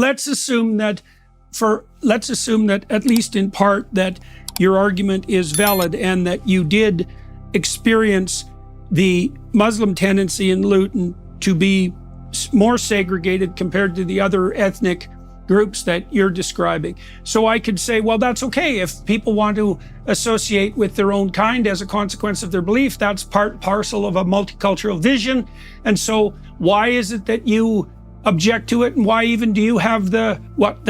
Let's assume that at least in part that your argument is valid and that you did experience the Muslim tendency in Luton to be more segregated compared to the other ethnic groups that you're describing. So I could say, well, that's okay. If people want to associate with their own kind as a consequence of their belief, that's part and parcel of a multicultural vision. And so why is it that you object to it? And why even do you have the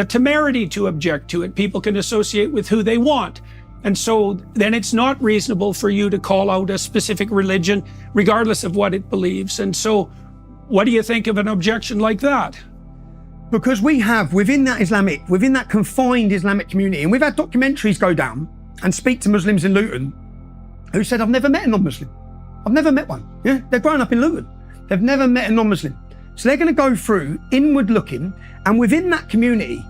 temerity to object to it? People can associate with who they want. And so then it's not reasonable for you to call out a specific religion, regardless of what it believes. And so what do you think of an objection like that? Because we have within that confined Islamic community, and we've had documentaries go down and speak to Muslims in Luton who said, I've never met a non-Muslim. I've never met one. Yeah, they're growing up in Luton. They've never met a non-Muslim. So they're going to go through inward looking, and within that community,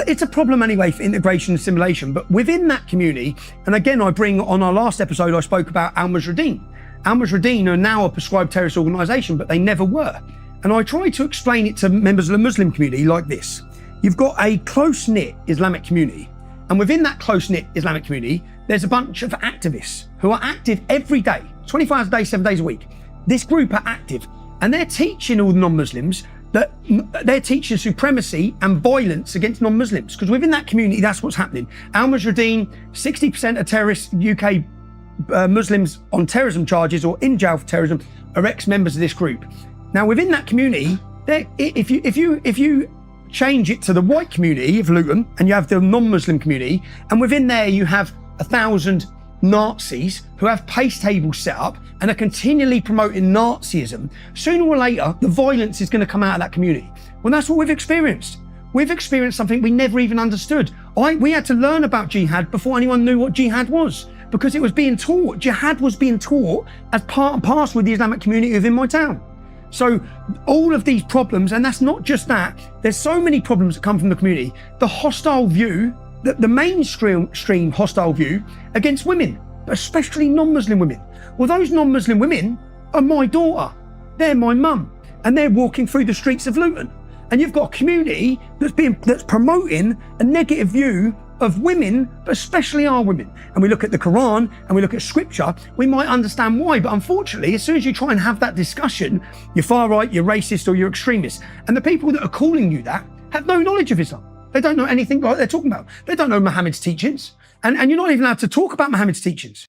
it's a problem anyway for integration and assimilation, but within that community, and again, I bring on our last episode, I spoke about Al-Mujahideen. Al-Mujahideen are now a prescribed terrorist organisation, but they never were. And I try to explain it to members of the Muslim community like this. You've got a close-knit Islamic community, and within that close-knit Islamic community, there's a bunch of activists who are active every day, 24 hours a day, 7 days a week. This group are active, and they're teaching all the non-Muslims that they're teaching supremacy and violence against non-Muslims, because within that community, that's what's happening. Al-Mujahideen, 60% of terrorists, UK Muslims on terrorism charges or in jail for terrorism are ex-members of this group. Now, within that community, if you change it to the white community of Luton and you have the non-Muslim community, and within there you have 1,000 Nazis who have pace tables set up and are continually promoting Nazism, sooner or later, the violence is going to come out of that community. Well, that's what we've experienced. We've experienced something we never even understood. We had to learn about jihad before anyone knew what jihad was, because it was being taught. Jihad was being taught as part and parcel with the Islamic community within my town. So all of these problems, and that's not just that, there's so many problems that come from the community. The hostile view, the mainstream hostile view against women, especially non-Muslim women. Well, those non-Muslim women are my daughter, they're my mum, and they're walking through the streets of Luton. And you've got a community that's promoting a negative view of women, but especially our women. And we look at the Quran and we look at scripture, we might understand why, but unfortunately, as soon as you try and have that discussion, you're far right, you're racist, or you're extremist. And the people that are calling you that have no knowledge of Islam. They don't know anything like they're talking about. They don't know Muhammad's teachings. And you're not even allowed to talk about Muhammad's teachings.